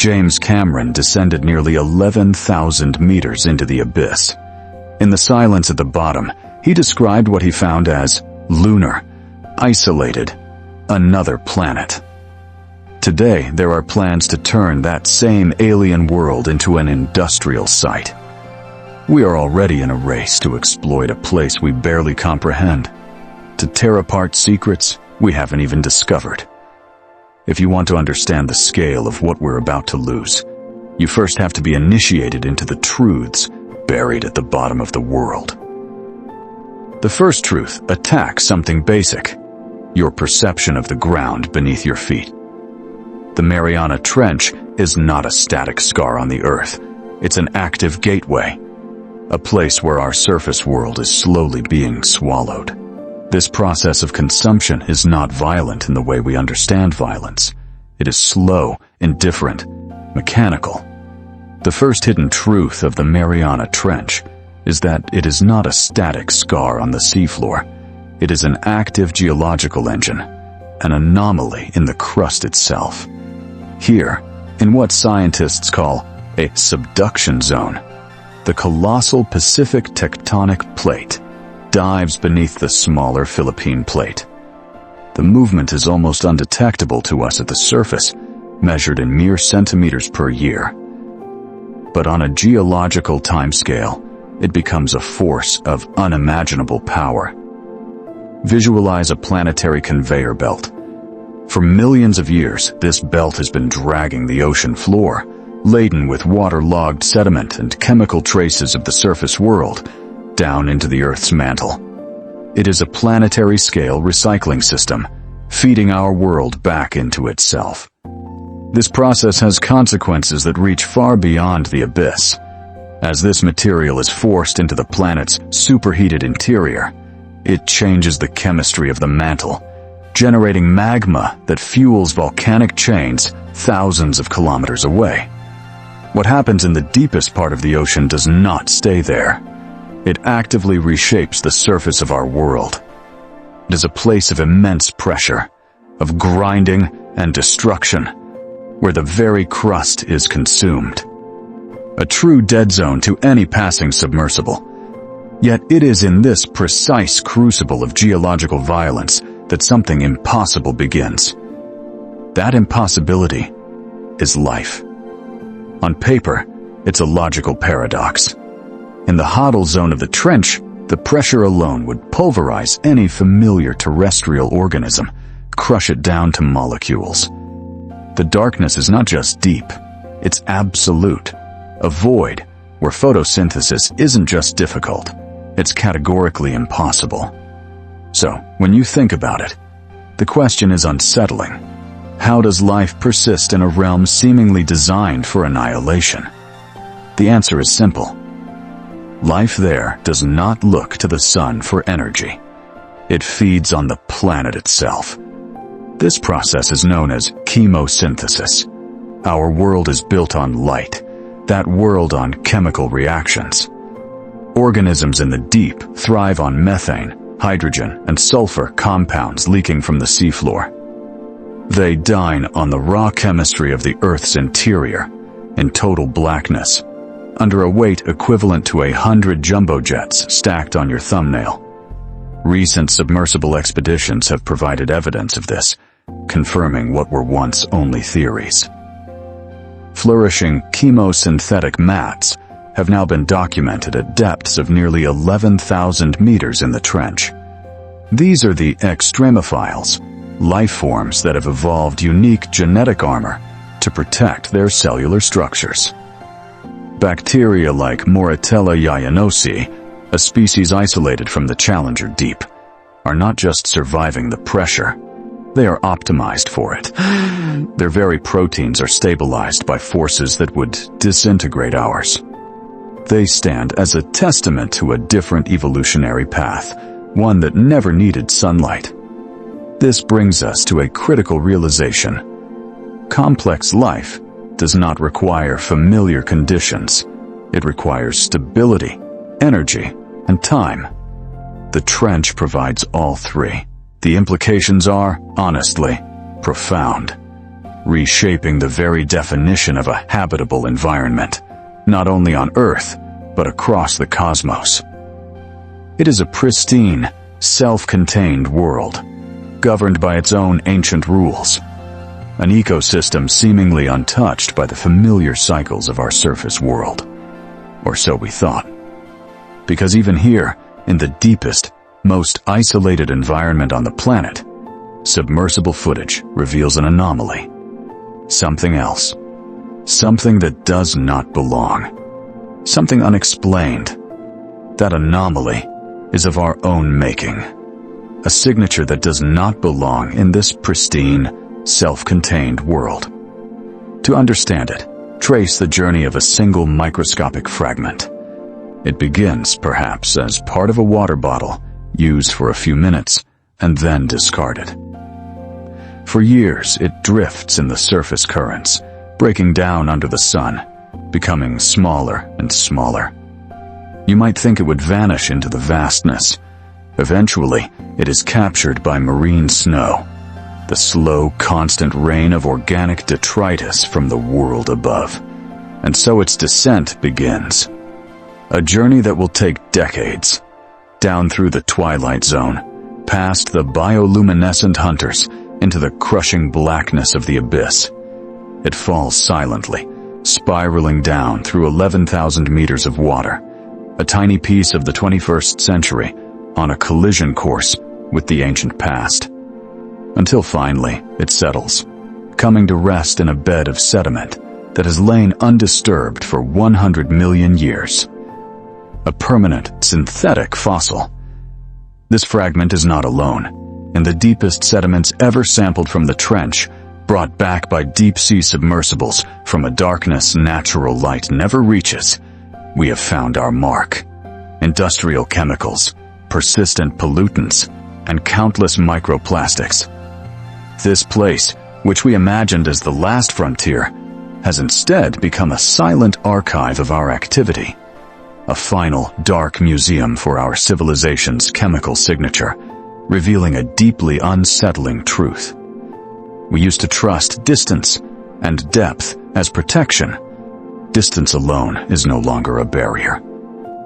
James Cameron descended nearly 11,000 meters into the abyss. In the silence at the bottom, he described what he found as lunar, isolated, another planet. Today, there are plans to turn that same alien world into an industrial site. We are already in a race to exploit a place we barely comprehend, to tear apart secrets we haven't even discovered. If you want to understand the scale of what we're about to lose, you first have to be initiated into the truths buried at the bottom of the world. The first truth attacks something basic: your perception of the ground beneath your feet. The Mariana Trench is not a static scar on the Earth. It's an active gateway, a place where our surface world is slowly being swallowed. This process of consumption is not violent in the way we understand violence. It is slow, indifferent, mechanical. The first hidden truth of the Mariana Trench is that it is not a static scar on the seafloor. It is an active geological engine, an anomaly in the crust itself. Here, in what scientists call a subduction zone, the colossal Pacific tectonic plate dives beneath the smaller Philippine plate. The movement is almost undetectable to us at the surface, measured in mere centimeters per year. But on a geological timescale, it becomes a force of unimaginable power. Visualize a planetary conveyor belt. For millions of years, this belt has been dragging the ocean floor, laden with waterlogged sediment and chemical traces of the surface world, down into the Earth's mantle. It is a planetary-scale recycling system, feeding our world back into itself. This process has consequences that reach far beyond the abyss. As this material is forced into the planet's superheated interior, it changes the chemistry of the mantle, generating magma that fuels volcanic chains thousands of kilometers away. What happens in the deepest part of the ocean does not stay there. It actively reshapes the surface of our world. It is a place of immense pressure, of grinding and destruction, where the very crust is consumed. A true dead zone to any passing submersible. Yet it is in this precise crucible of geological violence that something impossible begins. That impossibility is life. On paper, it's a logical paradox. In the Hadal zone of the trench, the pressure alone would pulverize any familiar terrestrial organism, crush it down to molecules. The darkness is not just deep, it's absolute. A void where photosynthesis isn't just difficult, it's categorically impossible. So, when you think about it, the question is unsettling. How does life persist in a realm seemingly designed for annihilation? The answer is simple. Life there does not look to the sun for energy. It feeds on the planet itself. This process is known as chemosynthesis. Our world is built on light, that world on chemical reactions. Organisms in the deep thrive on methane, hydrogen, and sulfur compounds leaking from the seafloor. They dine on the raw chemistry of the Earth's interior, in total blackness, under a weight equivalent to 100 jumbo jets stacked on your thumbnail. Recent submersible expeditions have provided evidence of this, confirming what were once only theories. Flourishing chemosynthetic mats have now been documented at depths of nearly 11,000 meters in the trench. These are the Extremophiles, life forms that have evolved unique genetic armor to protect their cellular structures. Bacteria like Moritella yayanosi, a species isolated from the Challenger Deep, are not just surviving the pressure, they are optimized for it. Their very proteins are stabilized by forces that would disintegrate ours. They stand as a testament to a different evolutionary path, one that never needed sunlight. This brings us to a critical realization. Complex life does not require familiar conditions. It requires stability, energy, and time. The trench provides all three. The implications are, honestly, profound. reshaping the very definition of a habitable environment, not only on Earth, but across the cosmos. It is a pristine, self-contained world, governed by its own ancient rules, an ecosystem seemingly untouched by the familiar cycles of our surface world. Or so we thought. Because even here, in the deepest, most isolated environment on the planet, submersible footage reveals an anomaly. Something else. Something that does not belong. Something unexplained. That anomaly is of our own making. A signature that does not belong in this pristine, self-contained world. To understand it, trace the journey of a single microscopic fragment. It begins, perhaps, as part of a water bottle, used for a few minutes, and then discarded. For years, it drifts in the surface currents, breaking down under the sun, becoming smaller and smaller. You might think it would vanish into the vastness. Eventually, it is captured by marine snow, the slow, constant rain of organic detritus from the world above. And so its descent begins. A journey that will take decades, down through the twilight zone, past the bioluminescent hunters, into the crushing blackness of the abyss. It falls silently, spiraling down through 11,000 meters of water, a tiny piece of the 21st century, on a collision course with the ancient past. Until finally, it settles, coming to rest in a bed of sediment that has lain undisturbed for 100 million years. A permanent, synthetic fossil. This fragment is not alone. In the deepest sediments ever sampled from the trench, brought back by deep-sea submersibles from a darkness natural light never reaches, we have found our mark. Industrial chemicals, persistent pollutants, and countless microplastics. This place, which we imagined as the last frontier, has instead become a silent archive of our activity. A final, dark museum for our civilization's chemical signature, revealing a deeply unsettling truth. We used to trust distance and depth as protection. Distance alone is no longer a barrier.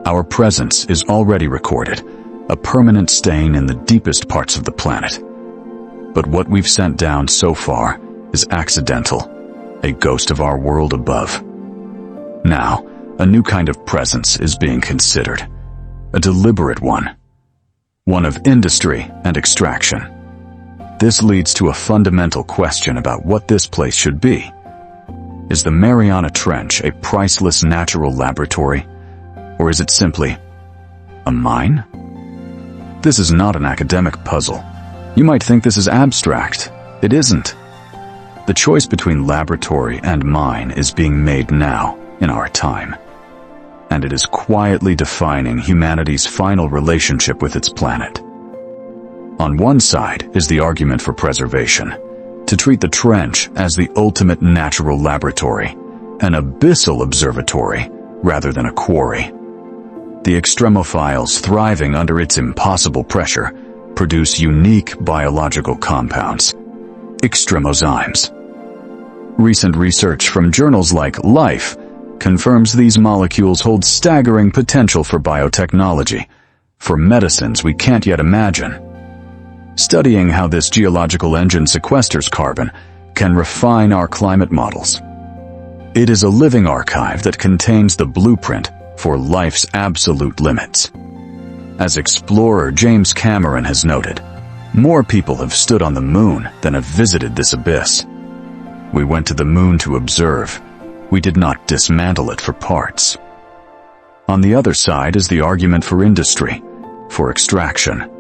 Our presence is already recorded, a permanent stain in the deepest parts of the planet. But what we've sent down so far is accidental, a ghost of our world above. Now, a new kind of presence is being considered, a deliberate one of industry and extraction. This leads to a fundamental question about what this place should be. Is the Mariana Trench a priceless natural laboratory, or is it simply a mine? This is not an academic puzzle. You might think this is abstract. It isn't. The choice between laboratory and mine is being made now, in our time. And it is quietly defining humanity's final relationship with its planet. On one side is the argument for preservation, to treat the trench as the ultimate natural laboratory, an abyssal observatory rather than a quarry. The extremophiles thriving under its impossible pressure produce unique biological compounds, extremozymes. Recent research from journals like Life confirms these molecules hold staggering potential for biotechnology, for medicines we can't yet imagine. Studying how this geological engine sequesters carbon can refine our climate models. It is a living archive that contains the blueprint for life's absolute limits. As explorer James Cameron has noted, more people have stood on the moon than have visited this abyss. We went to the moon to observe. We did not dismantle it for parts. On the other side is the argument for industry, for extraction.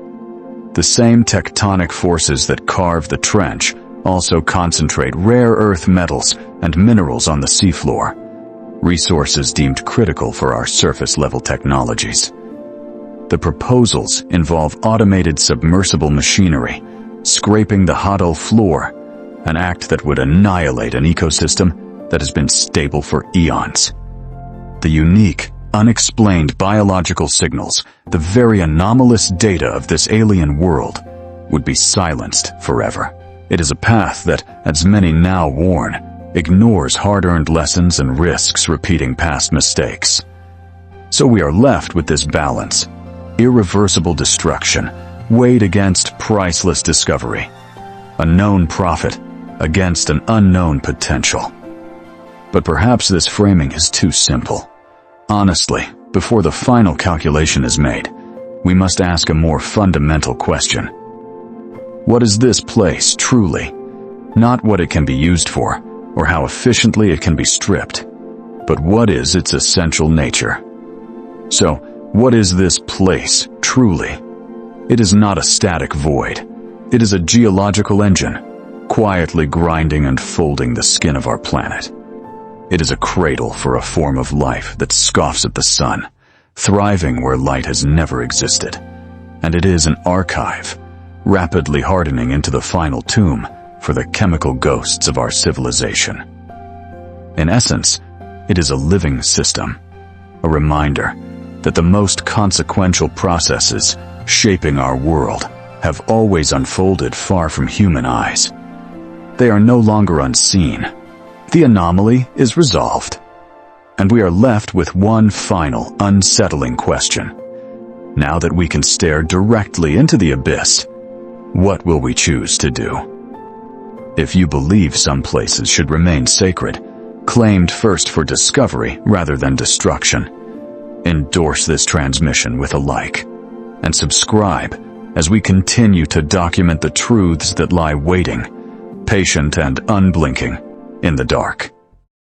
The same tectonic forces that carve the trench also concentrate rare earth metals and minerals on the seafloor, resources deemed critical for our surface-level technologies. The proposals involve automated submersible machinery, scraping the Hadal floor, an act that would annihilate an ecosystem that has been stable for eons. The unique, unexplained biological signals, the very anomalous data of this alien world, would be silenced forever. It is a path that, as many now warn, ignores hard-earned lessons and risks repeating past mistakes. So we are left with this balance: irreversible destruction weighed against priceless discovery, a known profit against an unknown potential. But perhaps this framing is too simple. Honestly, before the final calculation is made, we must ask a more fundamental question. What is this place truly? Not what it can be used for, or how efficiently it can be stripped, but what is its essential nature? So, what is this place truly? It is not a static void. It is a geological engine, quietly grinding and folding the skin of our planet. It is a cradle for a form of life that scoffs at the sun, thriving where light has never existed. And it is an archive, rapidly hardening into the final tomb for the chemical ghosts of our civilization. In essence, it is a living system, a reminder that the most consequential processes shaping our world have always unfolded far from human eyes. They are no longer unseen. The anomaly is resolved, and we are left with one final, unsettling question. Now that we can stare directly into the abyss, what will we choose to do? If you believe some places should remain sacred, claimed first for discovery rather than destruction, endorse this transmission with a like, and subscribe as we continue to document the truths that lie waiting, patient and unblinking, in the dark.